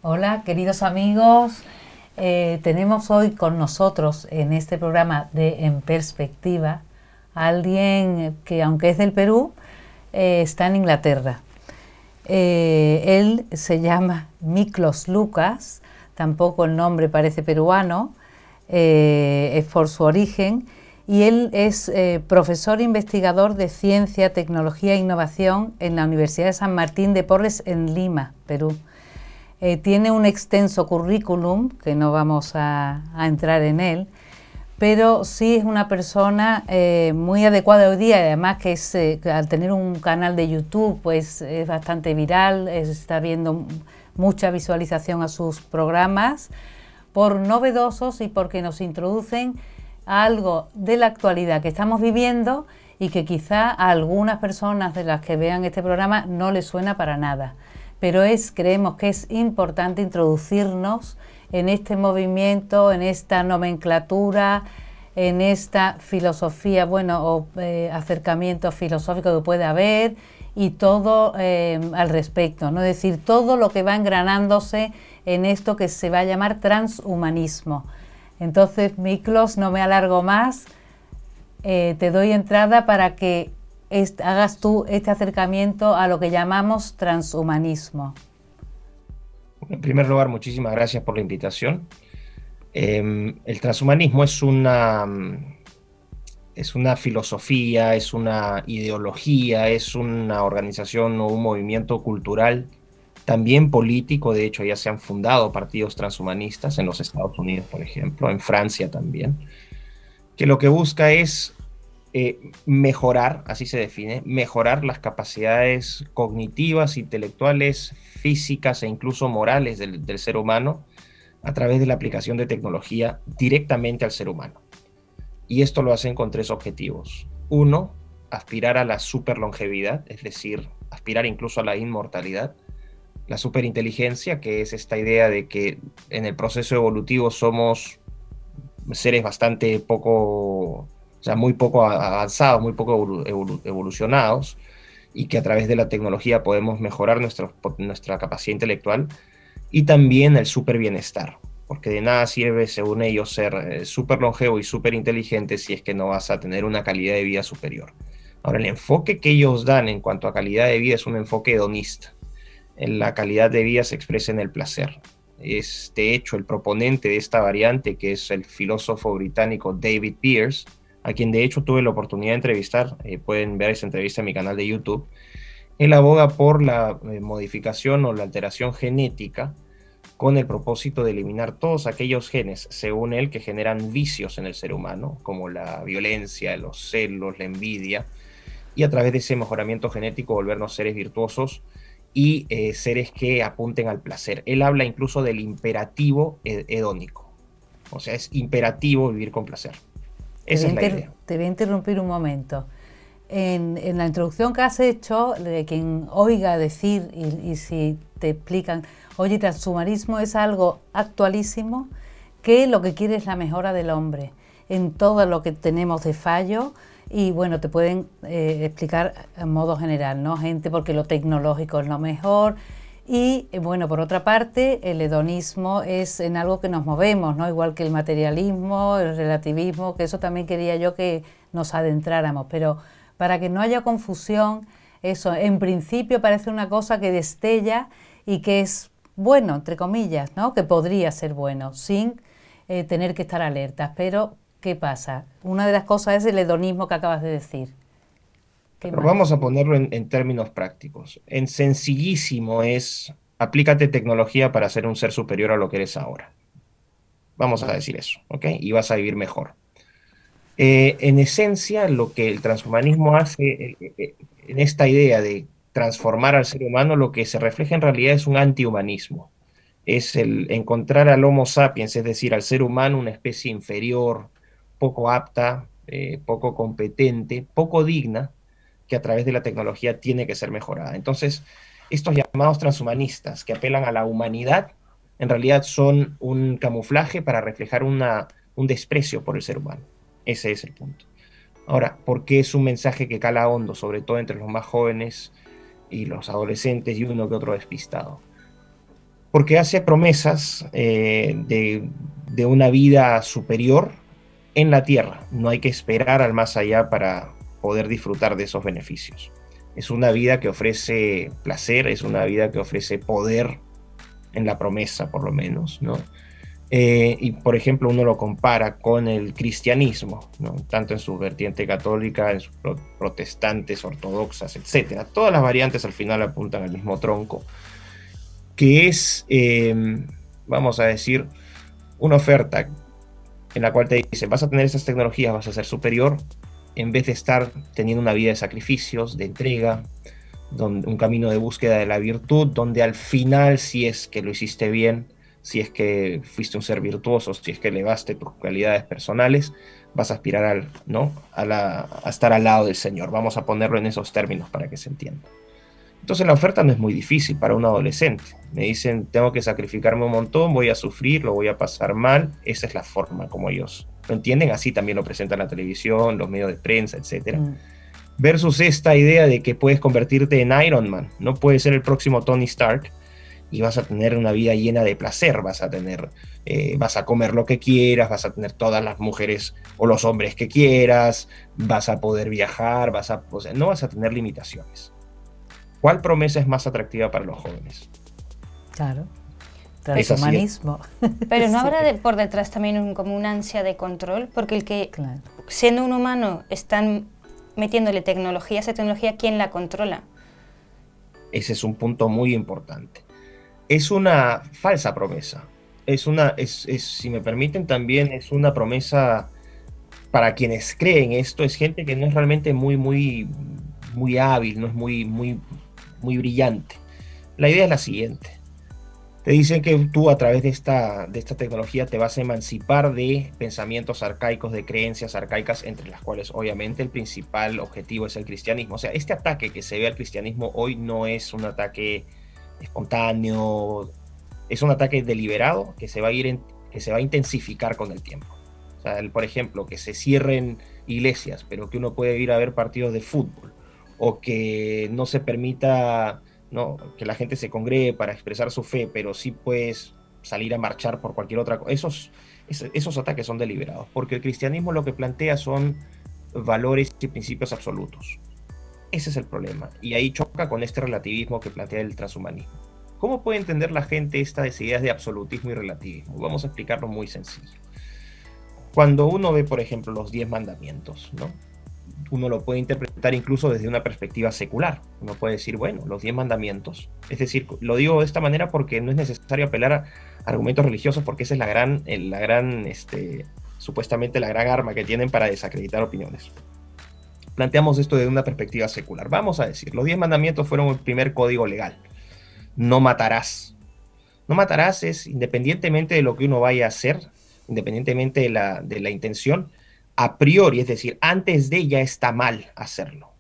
Hola, queridos amigos. Tenemos hoy con nosotros en este programa de En Perspectiva a alguien que, aunque es del Perú, está en Inglaterra. Él se llama Miklos Lukas, tampoco el nombre parece peruano, es por su origen, y él es profesor investigador de Ciencia, Tecnología e Innovación en la Universidad de San Martín de Porres en Lima, Perú. Tiene un extenso currículum, que no vamos a entrar en él, pero sí es una persona muy adecuada hoy día, y además que es, al tener un canal de YouTube pues es bastante viral, está viendo mucha visualización a sus programas, por novedosos y porque nos introducen a algo de la actualidad que estamos viviendo y que quizá a algunas personas de las que vean este programa no les suena para nada. Pero creemos que es importante introducirnos en este movimiento, en esta nomenclatura, en esta filosofía, o acercamiento filosófico que puede haber y todo al respecto, ¿no? Es decir, todo lo que va engranándose en esto que se va a llamar transhumanismo. Entonces, Miklos, no me alargo más, te doy entrada para que hagas tú este acercamiento a lo que llamamos transhumanismo. En primer lugar, muchísimas gracias por la invitación. El transhumanismo es una filosofía, es una ideología, es una organización o un movimiento cultural, también político. De hecho, ya se han fundado partidos transhumanistas en los Estados Unidos, por ejemplo, en Francia también, que lo que busca es mejorar, así se define, mejorar las capacidades cognitivas, intelectuales, físicas e incluso morales del ser humano a través de la aplicación de tecnología directamente al ser humano. Y esto lo hacen con tres objetivos. Uno, aspirar a la superlongevidad, es decir, aspirar incluso a la inmortalidad. La superinteligencia, que es esta idea de que en el proceso evolutivo somos seres bastante poco, o sea, muy poco avanzados, muy poco evolucionados, y que a través de la tecnología podemos mejorar nuestra capacidad intelectual. Y también el super bienestar, porque de nada sirve, según ellos, ser súper longevo y súper inteligente si es que no vas a tener una calidad de vida superior. Ahora, el enfoque que ellos dan en cuanto a calidad de vida es un enfoque hedonista. En la calidad de vida se expresa en el placer. Es, de hecho, el proponente de esta variante, que es el filósofo británico David Pearce, a quien de hecho tuve la oportunidad de entrevistar, pueden ver esa entrevista en mi canal de YouTube. Él aboga por la modificación o la alteración genética con el propósito de eliminar todos aquellos genes, según él, que generan vicios en el ser humano, como la violencia, los celos, la envidia, y a través de ese mejoramiento genético volvernos seres virtuosos y seres que apunten al placer. Él habla incluso del imperativo hedónico, o sea, es imperativo vivir con placer. Esa es la idea. Te voy a interrumpir un momento. En la introducción que has hecho, de quien oiga decir y si te explican, oye, transhumanismo es algo actualísimo, que lo que quiere es la mejora del hombre en todo lo que tenemos de fallo. Y bueno, te pueden explicar en modo general, ¿no? Gente, porque lo tecnológico es lo mejor. Y bueno, por otra parte, el hedonismo es en algo que nos movemos, ¿no? Igual que el materialismo, el relativismo, que eso también quería yo que nos adentráramos. Pero para que no haya confusión, eso en principio parece una cosa que destella y que es bueno, entre comillas, ¿no? Que podría ser bueno, sin tener que estar alertas. Pero, ¿qué pasa? Una de las cosas es el hedonismo que acabas de decir. ¿Qué Pero más? vamos a ponerlo en términos prácticos. En sencillísimo es, aplícate tecnología para ser un ser superior a lo que eres ahora. Vamos a decir eso, ¿ok? Y vas a vivir mejor. En esencia, lo que el transhumanismo hace en esta idea de transformar al ser humano, lo que se refleja en realidad es un antihumanismo. Es el encontrar al Homo sapiens, es decir, al ser humano, una especie inferior, poco apta, poco competente, poco digna, que a través de la tecnología tiene que ser mejorada. Entonces, estos llamados transhumanistas que apelan a la humanidad, en realidad son un camuflaje para reflejar un desprecio por el ser humano. Ese es el punto. Ahora, ¿por qué es un mensaje que cala hondo, sobre todo entre los más jóvenes y los adolescentes y uno que otro despistado? porque hace promesas de una vida superior en la tierra. No hay que esperar al más allá para poder disfrutar de esos beneficios. Es una vida que ofrece placer, es una vida que ofrece poder en la promesa, por lo menos, ¿no? Y, por ejemplo, uno lo compara con el cristianismo, ¿no? Tanto en su vertiente católica, en sus protestantes, ortodoxas, etcétera. Todas las variantes al final apuntan al mismo tronco, que es, vamos a decir, una oferta en la cual te dicen, vas a tener esas tecnologías, vas a ser superior, en vez de estar teniendo una vida de sacrificios, de entrega, un camino de búsqueda de la virtud, donde al final, si es que lo hiciste bien, si es que fuiste un ser virtuoso, si es que elevaste tus cualidades personales, vas a aspirar ¿no? a estar al lado del Señor. Vamos a ponerlo en esos términos para que se entienda. Entonces la oferta no es muy difícil para un adolescente. Me dicen, tengo que sacrificarme un montón, voy a sufrir, lo voy a pasar mal. Esa es la forma como ellos lo entienden. Así también lo presentan la televisión, los medios de prensa, etc. Versus esta idea de que puedes convertirte en Iron Man. No puedes ser el próximo Tony Stark y vas a tener una vida llena de placer. Vas a comer lo que quieras, vas a tener todas las mujeres o los hombres que quieras, vas a poder viajar, no vas a tener limitaciones. ¿Cuál promesa es más atractiva para los jóvenes? Claro, transhumanismo. Pero ¿no habrá por detrás también como una ansia de control? Porque el que, siendo un humano, están metiéndole tecnología a esa tecnología, ¿quién la controla? Ese es un punto muy importante. Es una falsa promesa. Si me permiten también, es una promesa para quienes creen esto. Es gente que no es realmente muy hábil, no es muy brillante. La idea es la siguiente. Te dicen que tú a través de esta tecnología te vas a emancipar de pensamientos arcaicos, de creencias arcaicas, entre las cuales obviamente el principal objetivo es el cristianismo. O sea, este ataque que se ve al cristianismo hoy no es un ataque espontáneo, es un ataque deliberado que se va a intensificar con el tiempo. O sea, por ejemplo, que se cierren iglesias, pero que uno puede ir a ver partidos de fútbol, o que no se permita, ¿no?, que la gente se congregue para expresar su fe, pero sí puedes salir a marchar por cualquier otra cosa. Esos ataques son deliberados, porque el cristianismo lo que plantea son valores y principios absolutos. Ese es el problema, y ahí choca con este relativismo que plantea el transhumanismo. ¿Cómo puede entender la gente estas ideas de absolutismo y relativismo? Vamos a explicarlo muy sencillo. Cuando uno ve, por ejemplo, los 10 mandamientos, ¿no?, uno lo puede interpretar incluso desde una perspectiva secular. Uno puede decir, bueno, los 10 mandamientos, es decir, lo digo de esta manera porque no es necesario apelar a argumentos religiosos, porque esa es supuestamente la gran arma que tienen para desacreditar opiniones. Planteamos esto desde una perspectiva secular. Vamos a decir, los 10 mandamientos fueron el primer código legal. No matarás. No matarás es, independientemente de lo que uno vaya a hacer, independientemente de la intención, a priori, es decir, antes de ya está mal hacerlo.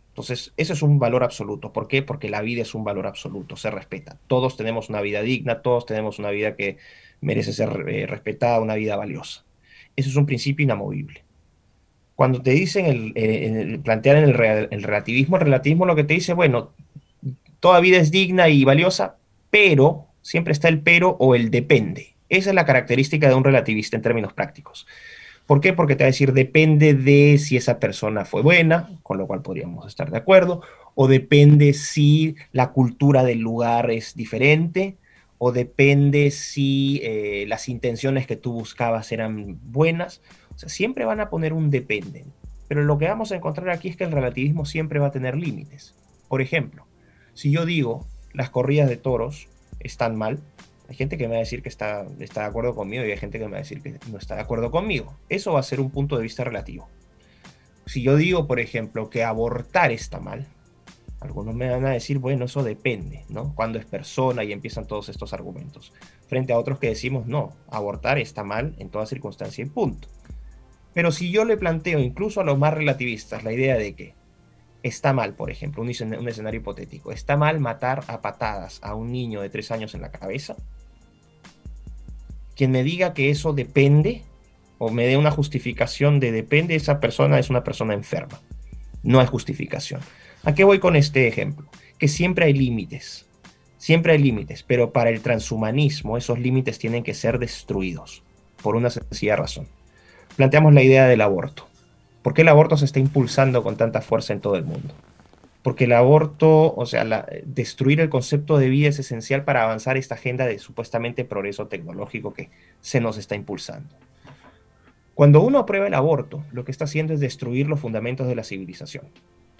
Entonces, eso es un valor absoluto. ¿Por qué? Porque la vida es un valor absoluto, se respeta. Todos tenemos una vida digna, todos tenemos una vida que merece ser respetada, una vida valiosa. Eso es un principio inamovible. Cuando te dicen plantear el relativismo lo que te dice, bueno, toda vida es digna y valiosa, pero, siempre está el pero o el depende. Esa es la característica de un relativista en términos prácticos. ¿Por qué? Porque te va a decir, depende de si esa persona fue buena, con lo cual podríamos estar de acuerdo, o depende si la cultura del lugar es diferente, o depende si las intenciones que tú buscabas eran buenas. O sea, siempre van a poner un depende. Pero lo que vamos a encontrar aquí es que el relativismo siempre va a tener límites. Por ejemplo, si yo digo, las corridas de toros están mal, hay gente que me va a decir que está de acuerdo conmigo y hay gente que me va a decir que no está de acuerdo conmigo. Eso va a ser un punto de vista relativo. Si yo digo, por ejemplo, que abortar está mal, algunos me van a decir, bueno, eso depende, ¿no? Cuando es persona y empiezan todos estos argumentos. Frente a otros que decimos, no, abortar está mal en toda circunstancia y punto. Pero si yo le planteo incluso a los más relativistas la idea de que está mal, por ejemplo, un escenario hipotético, está mal matar a patadas a un niño de 3 años en la cabeza, quien me diga que eso depende, o me dé una justificación de depende, esa persona es una persona enferma. No hay justificación. ¿A qué voy con este ejemplo? Que siempre hay límites. Siempre hay límites, pero para el transhumanismo esos límites tienen que ser destruidos por una sencilla razón. Planteamos la idea del aborto. ¿Por qué el aborto se está impulsando con tanta fuerza en todo el mundo? Porque el aborto, o sea, destruir el concepto de vida es esencial para avanzar esta agenda de supuestamente progreso tecnológico que se nos está impulsando. Cuando uno aprueba el aborto, lo que está haciendo es destruir los fundamentos de la civilización.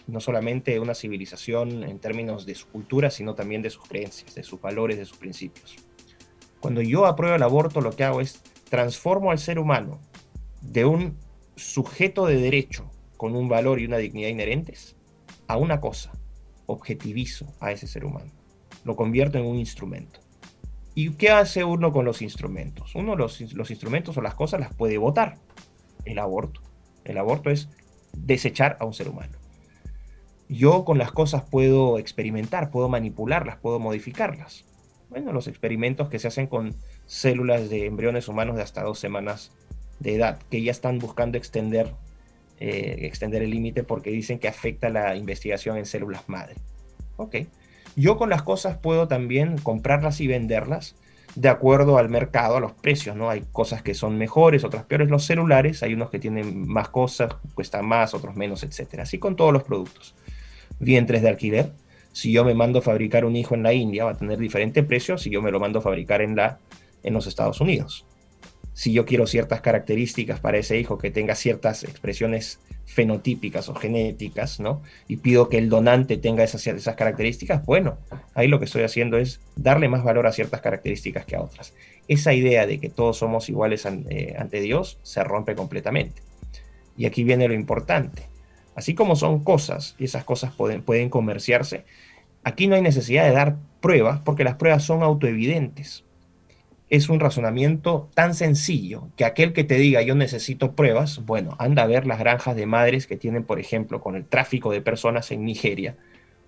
No solamente una civilización en términos de su cultura, sino también de sus creencias, de sus valores, de sus principios. Cuando yo apruebo el aborto, lo que hago es transformo al ser humano de un sujeto de derecho con un valor y una dignidad inherentes a una cosa, objetivizo a ese ser humano, lo convierto en un instrumento. ¿Y qué hace uno con los instrumentos? Uno los instrumentos o las cosas las puede votar. El aborto es desechar a un ser humano. Yo con las cosas puedo experimentar, puedo manipularlas, puedo modificarlas. Bueno, los experimentos que se hacen con células de embriones humanos de hasta 2 semanas de edad, que ya están buscando extender el límite porque dicen que afecta la investigación en células madre. Ok. Yo con las cosas puedo también comprarlas y venderlas de acuerdo al mercado, a los precios, ¿no? Hay cosas que son mejores, otras peores. Los celulares, hay unos que tienen más cosas, cuestan más, otros menos, etc. Así con todos los productos. Vientres de alquiler. Si yo me mando a fabricar un hijo en la India, va a tener diferente precio si yo me lo mando a fabricar en los Estados Unidos. Si yo quiero ciertas características para ese hijo que tenga ciertas expresiones fenotípicas o genéticas, ¿no? Y pido que el donante tenga esas características, bueno, ahí lo que estoy haciendo es darle más valor a ciertas características que a otras. Esa idea de que todos somos iguales ante Dios se rompe completamente. Y aquí viene lo importante. Así como son cosas, y esas cosas pueden comerciarse, aquí no hay necesidad de dar pruebas, porque las pruebas son autoevidentes. Es un razonamiento tan sencillo que aquel que te diga yo necesito pruebas, bueno, anda a ver las granjas de madres que tienen, por ejemplo, con el tráfico de personas en Nigeria,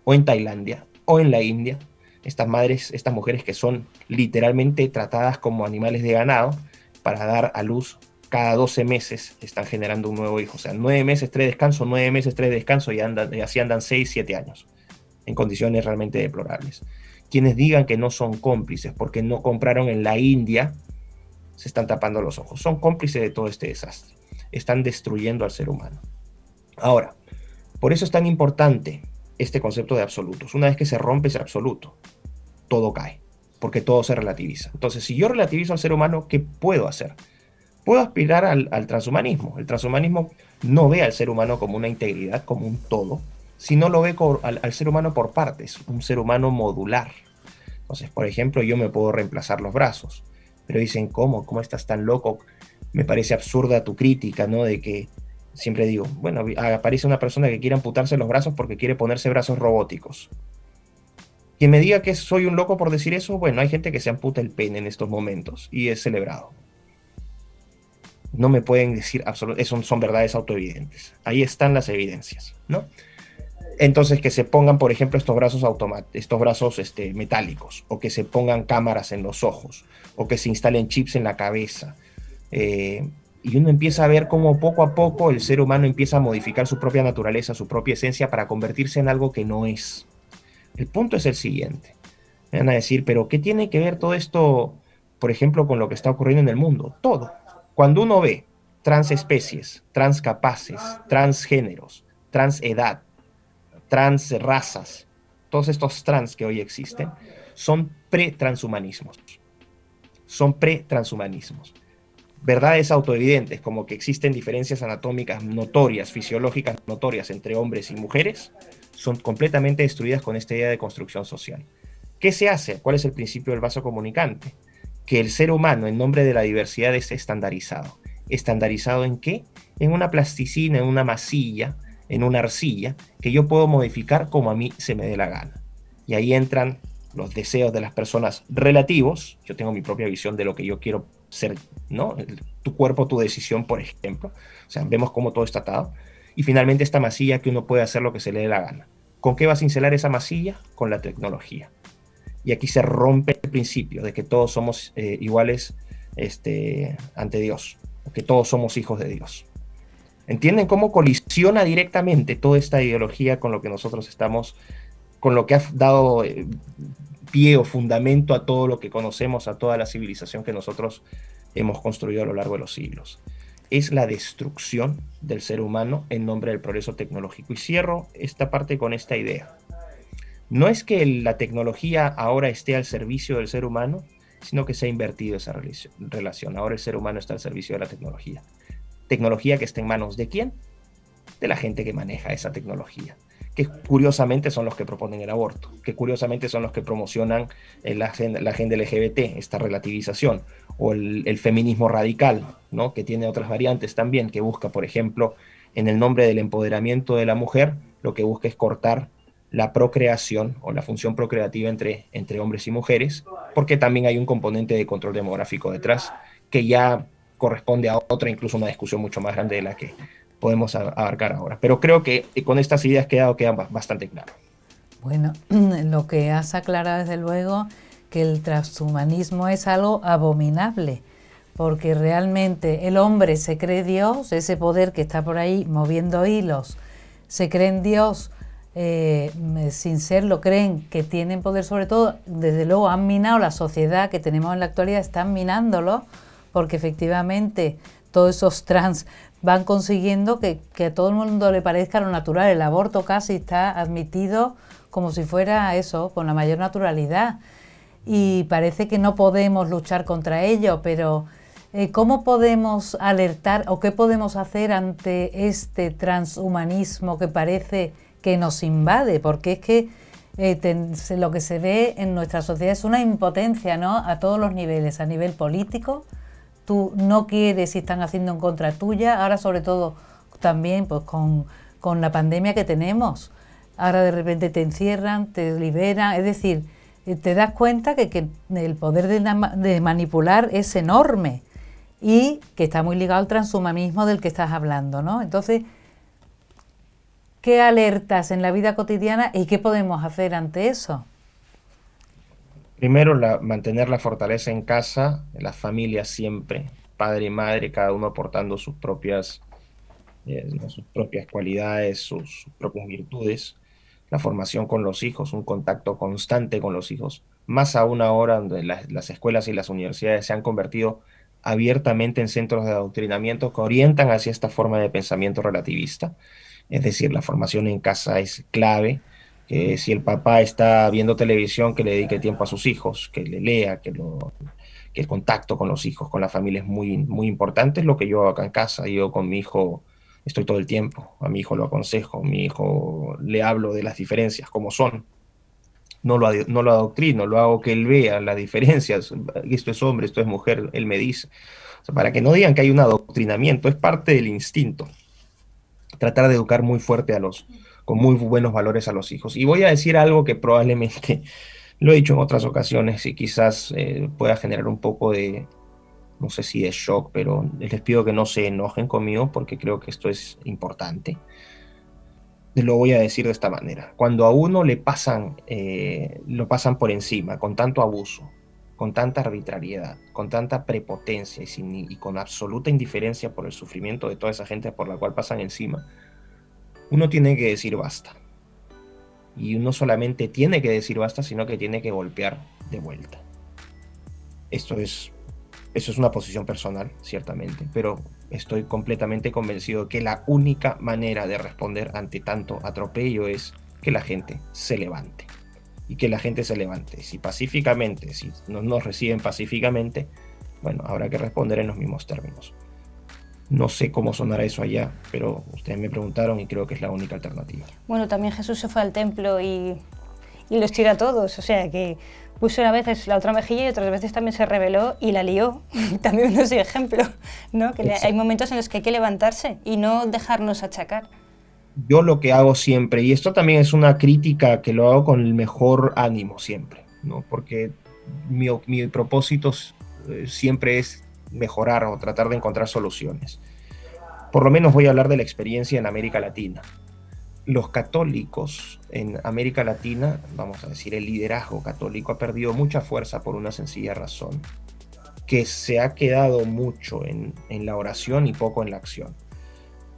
o en Tailandia, o en la India. Estas mujeres que son literalmente tratadas como animales de ganado para dar a luz cada 12 meses están generando un nuevo hijo. O sea, 9 meses, 3 descanso, 9 meses, 3 descanso, y así andan 6, 7 años, en condiciones realmente deplorables. Quienes digan que no son cómplices porque no compraron en la India, se están tapando los ojos. Son cómplices de todo este desastre. Están destruyendo al ser humano. Ahora, por eso es tan importante este concepto de absolutos. Una vez que se rompe ese absoluto, todo cae, porque todo se relativiza. Entonces, si yo relativizo al ser humano, ¿qué puedo hacer? Puedo aspirar al transhumanismo. El transhumanismo no ve al ser humano como una integridad, como un todo, sino lo ve al ser humano por partes, un ser humano modular. Entonces, por ejemplo, yo me puedo reemplazar los brazos, pero dicen, ¿cómo estás tan loco? Me parece absurda tu crítica, ¿no? De que siempre digo, bueno, aparece una persona que quiere amputarse los brazos porque quiere ponerse brazos robóticos. Quien me diga que soy un loco por decir eso, bueno, hay gente que se amputa el pene en estos momentos y es celebrado. No me pueden decir son verdades autoevidentes. Ahí están las evidencias, ¿no? Entonces, que se pongan, por ejemplo, estos brazos metálicos, o que se pongan cámaras en los ojos, o que se instalen chips en la cabeza. Y uno empieza a ver cómo poco a poco el ser humano empieza a modificar su propia naturaleza, su propia esencia, para convertirse en algo que no es. El punto es el siguiente. Me van a decir, ¿pero qué tiene que ver todo esto, por ejemplo, con lo que está ocurriendo en el mundo? Todo. Cuando uno ve transespecies, transcapaces, transgéneros, transedad, transrazas, todos estos trans que hoy existen, son pretranshumanismos. Son pretranshumanismos. Verdades autoevidentes, como que existen diferencias anatómicas notorias, fisiológicas notorias entre hombres y mujeres, son completamente destruidas con esta idea de construcción social. ¿Qué se hace? ¿Cuál es el principio del vaso comunicante? Que el ser humano, en nombre de la diversidad, es estandarizado. ¿Estandarizado en qué? En una plasticina, en una masilla, en una arcilla, que yo puedo modificar como a mí se me dé la gana. Y ahí entran los deseos de las personas relativos. Yo tengo mi propia visión de lo que yo quiero ser, ¿no? Tu cuerpo, tu decisión, por ejemplo. O sea, vemos cómo todo está atado. Y finalmente esta masilla que uno puede hacer lo que se le dé la gana. ¿Con qué va a cincelar esa masilla? Con la tecnología. Y aquí se rompe el principio de que todos somos iguales ante Dios, que todos somos hijos de Dios. ¿Entienden cómo colisiona directamente toda esta ideología con lo que nosotros estamos, con lo que ha dado pie o fundamento a todo lo que conocemos, a toda la civilización que nosotros hemos construido a lo largo de los siglos. Es la destrucción del ser humano en nombre del progreso tecnológico. Y cierro esta parte con esta idea. No es que la tecnología ahora esté al servicio del ser humano, sino que se ha invertido esa relación. Ahora el ser humano está al servicio de la tecnología. Tecnología que está en manos ¿de quién? De la gente que maneja esa tecnología, que curiosamente son los que proponen el aborto, que curiosamente son los que promocionan la agenda LGBT, esta relativización, o el feminismo radical, ¿no? Que tiene otras variantes también, que busca, por ejemplo, en el nombre del empoderamiento de la mujer, lo que busca es cortar la procreación o la función procreativa entre hombres y mujeres, porque también hay un componente de control demográfico detrás, que ya corresponde a otra, incluso una discusión mucho más grande de la que podemos abarcar ahora. Pero creo que con estas ideas queda bastante claro. Bueno, lo que has aclarado desde luego, que el transhumanismo es algo abominable, porque realmente el hombre se cree Dios, ese poder que está por ahí moviendo hilos, se cree en Dios, sin serlo, creen que tienen poder sobre todo. Desde luego han minado la sociedad que tenemos en la actualidad, están minándolo, porque efectivamente todos esos trans van consiguiendo que a todo el mundo le parezca lo natural. El aborto casi está admitido como si fuera eso, con la mayor naturalidad. Y parece que no podemos luchar contra ello, pero ¿cómo podemos alertar o qué podemos hacer ante este transhumanismo que parece que nos invade? Porque es que lo que se ve en nuestra sociedad es una impotencia, ¿no? A todos los niveles, a nivel político. Tú no quieres y están haciendo en contra tuya, ahora sobre todo también pues con la pandemia que tenemos. Ahora de repente te encierran, te liberan, es decir, te das cuenta que el poder de manipular es enorme y que está muy ligado al transhumanismo del que estás hablando, ¿no? Entonces, ¿qué alertas en la vida cotidiana y qué podemos hacer ante eso? Primero, mantener la fortaleza en casa, las familias siempre, padre y madre, cada uno aportando sus propias cualidades, sus propias virtudes. La formación con los hijos, un contacto constante con los hijos, más aún ahora donde las escuelas y las universidades se han convertido abiertamente en centros de adoctrinamiento que orientan hacia esta forma de pensamiento relativista. Es decir, la formación en casa es clave. Que si el papá está viendo televisión, que le dedique tiempo a sus hijos, que le lea, que el contacto con los hijos, con la familia es muy, muy importante. Es lo que yo hago acá en casa. Yo con mi hijo estoy todo el tiempo, a mi hijo lo aconsejo, a mi hijo le hablo de las diferencias, como son. No lo adoctrino, lo hago que él vea las diferencias. Esto es hombre, esto es mujer, él me dice. O sea, para que no digan que hay un adoctrinamiento, es parte del instinto. Tratar de educar muy fuerte con muy buenos valores a los hijos. Y voy a decir algo que probablemente lo he dicho en otras ocasiones y quizás pueda generar un poco de, no sé si de shock, pero les pido que no se enojen conmigo porque creo que esto es importante. Lo voy a decir de esta manera. Cuando a uno lo pasan por encima, con tanto abuso, con tanta arbitrariedad, con tanta prepotencia y con absoluta indiferencia por el sufrimiento de toda esa gente por la cual pasan encima, uno tiene que decir basta. Y uno solamente tiene que decir basta, sino que tiene que golpear de vuelta. Eso es una posición personal, ciertamente, pero estoy completamente convencido que la única manera de responder ante tanto atropello es que la gente se levante. Y que la gente se levante. Si pacíficamente, si no nos reciben pacíficamente, bueno, habrá que responder en los mismos términos. No sé cómo sonará eso allá, pero ustedes me preguntaron y creo que es la única alternativa. Bueno, también Jesús se fue al templo y los tira a todos, o sea que puso a veces la otra mejilla y otras veces también se rebeló y la lió. También no soy ejemplo, ¿no? Que hay momentos en los que hay que levantarse y no dejarnos achacar. Yo lo que hago siempre, y esto también es una crítica que lo hago con el mejor ánimo siempre, ¿no? Porque mi propósito siempre es mejorar o tratar de encontrar soluciones. Por lo menos voy a hablar de la experiencia en América Latina. Los católicos en América Latina, vamos a decir, el liderazgo católico ha perdido mucha fuerza por una sencilla razón, que se ha quedado mucho en la oración y poco en la acción.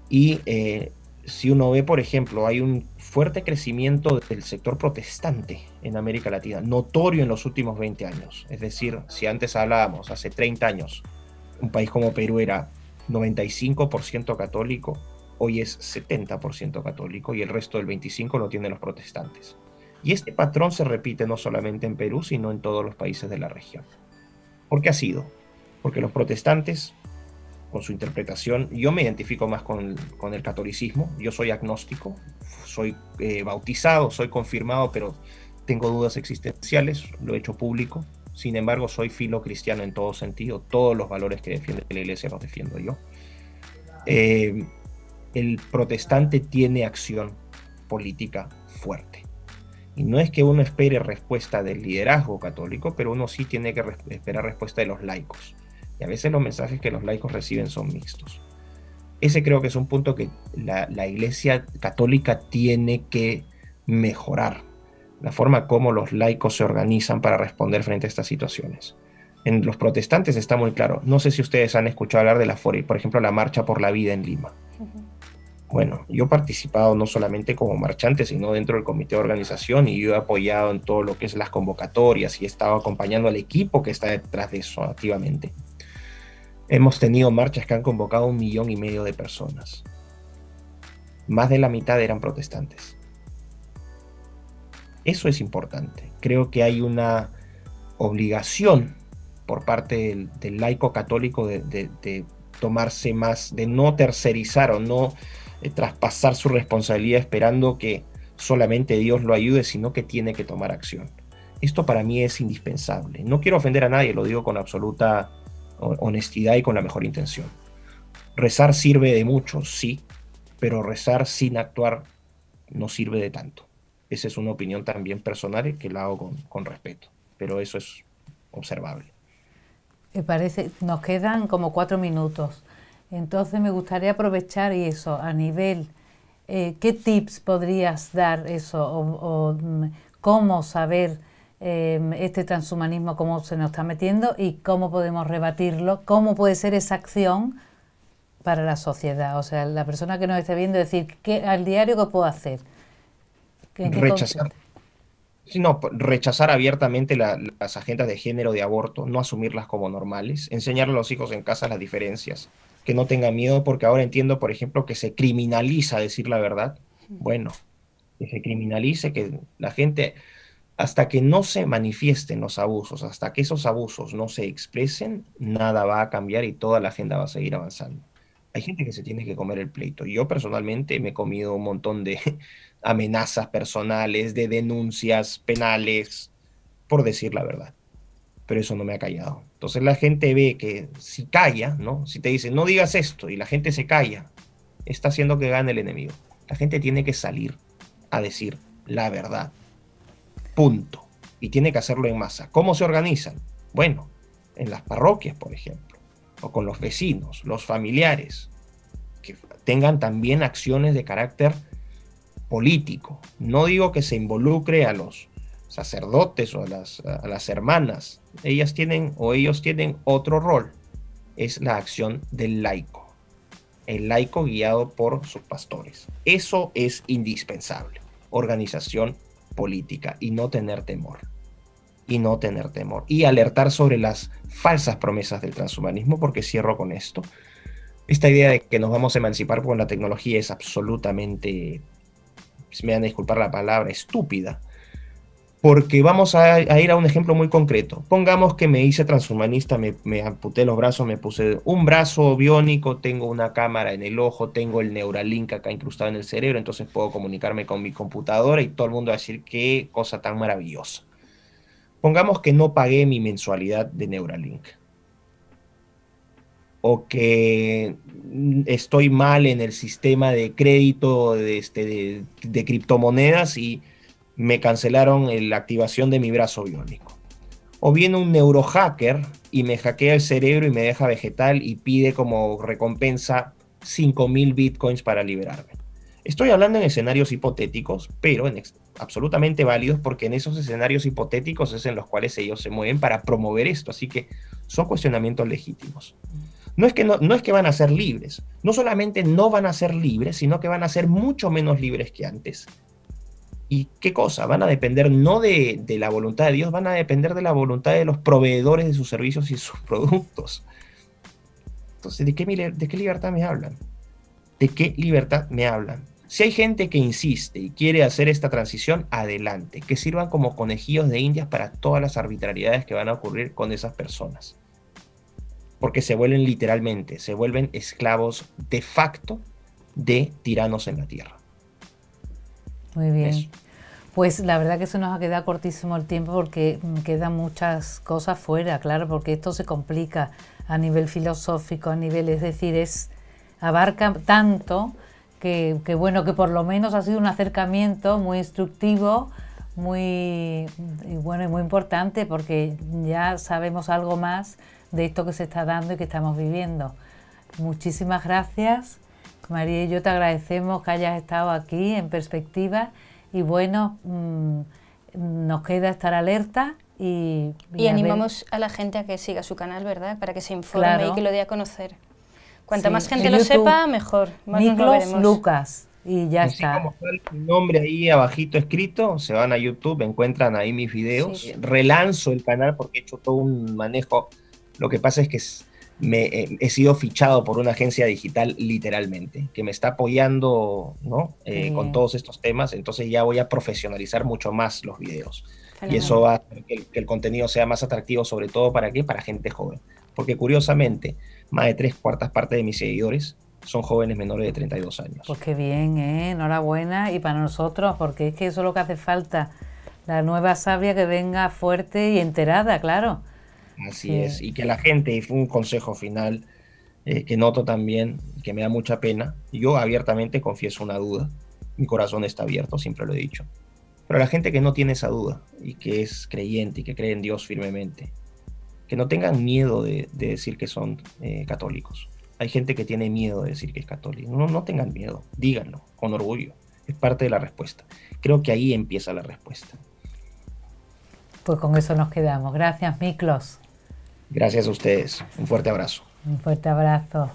Y si uno ve, por ejemplo, hay un fuerte crecimiento del sector protestante en América Latina, notorio en los últimos 20 años. Es decir, si antes hablábamos, hace 30 años, un país como Perú era 95% católico, hoy es 70% católico y el resto del 25% lo tienen los protestantes. Y este patrón se repite no solamente en Perú, sino en todos los países de la región. ¿Por qué ha sido? Porque los protestantes, con su interpretación, yo me identifico más con el catolicismo, yo soy agnóstico, soy bautizado, soy confirmado, pero tengo dudas existenciales, lo he hecho público. Sin embargo, soy filocristiano en todo sentido, todos los valores que defiende la iglesia los defiendo yo. El protestante tiene acción política fuerte. Y no es que uno espere respuesta del liderazgo católico, pero uno sí tiene que esperar respuesta de los laicos. Y a veces los mensajes que los laicos reciben son mixtos. Ese creo que es un punto que la iglesia católica tiene que mejorar. La forma como los laicos se organizan para responder frente a estas situaciones. En los protestantes está muy claro. No sé si ustedes han escuchado hablar de la FORI, por ejemplo, la Marcha por la Vida en Lima. Bueno, yo he participado no solamente como marchante, sino dentro del comité de organización, y yo he apoyado en todo lo que es las convocatorias y he estado acompañando al equipo que está detrás de eso activamente. Hemos tenido marchas que han convocado 1,5 millones de personas. Más de la mitad eran protestantes. Eso es importante. Creo que hay una obligación por parte del laico católico de tomarse más, de no tercerizar o no traspasar su responsabilidad esperando que solamente Dios lo ayude, sino que tiene que tomar acción. Esto para mí es indispensable. No quiero ofender a nadie, lo digo con absoluta honestidad y con la mejor intención. Rezar sirve de mucho, sí, pero rezar sin actuar no sirve de tanto. Esa es una opinión también personal que la hago con respeto, pero eso es observable. Me parece, nos quedan como 4 minutos. Entonces me gustaría aprovechar y eso, a nivel, ¿qué tips podrías dar eso? O cómo saber este transhumanismo, cómo se nos está metiendo y cómo podemos rebatirlo, cómo puede ser esa acción para la sociedad. O sea, la persona que nos esté viendo decir, al diario, ¿qué puedo hacer? Rechazar abiertamente las agendas de género de aborto, no asumirlas como normales, enseñar a los hijos en casa las diferencias, que no tengan miedo, porque ahora entiendo, por ejemplo, que se criminaliza decir la verdad. Bueno, que se criminalice, que la gente, hasta que no se manifiesten los abusos, hasta que esos abusos no se expresen, nada va a cambiar y toda la agenda va a seguir avanzando. Hay gente que se tiene que comer el pleito. Yo personalmente me he comido un montón de amenazas personales, de denuncias penales, por decir la verdad. Pero eso no me ha callado. Entonces la gente ve que si calla, ¿no? Si te dicen, no digas esto, y la gente se calla, está haciendo que gane el enemigo. La gente tiene que salir a decir la verdad. Punto. Y tiene que hacerlo en masa. ¿Cómo se organizan? Bueno, en las parroquias, por ejemplo, o con los vecinos, los familiares, que tengan también acciones de carácter político. No digo que se involucre a los sacerdotes o a las hermanas. Ellas tienen o ellos tienen otro rol. Es la acción del laico. El laico guiado por sus pastores. Eso es indispensable. Organización política y no tener temor. Y alertar sobre las falsas promesas del transhumanismo, porque cierro con esto. Esta idea de que nos vamos a emancipar con la tecnología es absolutamente, si me van a disculpar la palabra, estúpida. Porque vamos a ir a un ejemplo muy concreto. Pongamos que me hice transhumanista, me amputé los brazos, me puse un brazo biónico, tengo una cámara en el ojo, tengo el Neuralink acá incrustado en el cerebro, entonces puedo comunicarme con mi computadora y todo el mundo va a decir qué cosa tan maravillosa. Pongamos que no pagué mi mensualidad de Neuralink. O que estoy mal en el sistema de crédito de criptomonedas y me cancelaron la activación de mi brazo biónico. O viene un neurohacker y me hackea el cerebro y me deja vegetal y pide como recompensa 5.000 bitcoins para liberarme. Estoy hablando en escenarios hipotéticos, pero absolutamente válidos, porque en esos escenarios hipotéticos es en los cuales ellos se mueven para promover esto. Así que son cuestionamientos legítimos. No es que van a ser libres. No solamente no van a ser libres, sino que van a ser mucho menos libres que antes. ¿Y qué cosa? Van a depender no de la voluntad de Dios, van a depender de la voluntad de los proveedores de sus servicios y sus productos. Entonces, ¿de qué libertad me hablan? ¿De qué libertad me hablan? Si hay gente que insiste y quiere hacer esta transición, adelante, que sirvan como conejillos de indias para todas las arbitrariedades que van a ocurrir con esas personas. Porque se vuelven literalmente, se vuelven esclavos de facto de tiranos en la tierra. Muy bien. Eso. Pues la verdad que se nos ha quedado cortísimo el tiempo porque quedan muchas cosas fuera, claro, porque esto se complica a nivel filosófico, a nivel, es decir, abarca tanto que bueno, que por lo menos ha sido un acercamiento muy instructivo, muy bueno y muy importante, porque ya sabemos algo más de esto que se está dando y que estamos viviendo. Muchísimas gracias, María y yo te agradecemos que hayas estado aquí en Perspectiva. Y bueno, nos queda estar alerta y animamos a la gente a que siga su canal, ¿verdad? Para que se informe claro. Y que lo dé a conocer. Cuanta sí, más gente lo sepa, mejor. Más nos lo veremos. Lucas, y ya Así está. como está el nombre ahí abajito escrito, se van a YouTube, encuentran ahí mis videos. Sí. Relanzo el canal porque he hecho todo un manejo. Lo que pasa es que he sido fichado por una agencia digital literalmente, que me está apoyando, ¿no? Con todos estos temas, entonces ya voy a profesionalizar mucho más los videos. Y eso va a hacer que el contenido sea más atractivo, sobre todo ¿para qué? Para gente joven. Porque curiosamente, más de 3/4 partes de mis seguidores son jóvenes menores de 32 años. Pues qué bien, enhorabuena, y para nosotros, porque es que eso es lo que hace falta, la nueva sabia que venga fuerte y enterada, claro. Así es, y que la gente, y fue un consejo final que noto también, que me da mucha pena, yo abiertamente confieso una duda, mi corazón está abierto, siempre lo he dicho, pero la gente que no tiene esa duda, y que es creyente, y que cree en Dios firmemente, que no tengan miedo de decir que son católicos. Hay gente que tiene miedo de decir que es católico, no tengan miedo, díganlo, con orgullo, es parte de la respuesta. Creo que ahí empieza la respuesta. Pues con eso nos quedamos. Gracias, Miklos. Gracias a ustedes. Un fuerte abrazo. Un fuerte abrazo.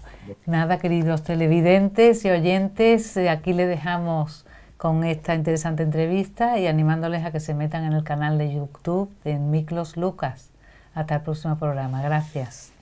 Nada, queridos televidentes y oyentes, aquí les dejamos con esta interesante entrevista y animándoles a que se metan en el canal de YouTube de Miklos Lucas. Hasta el próximo programa. Gracias.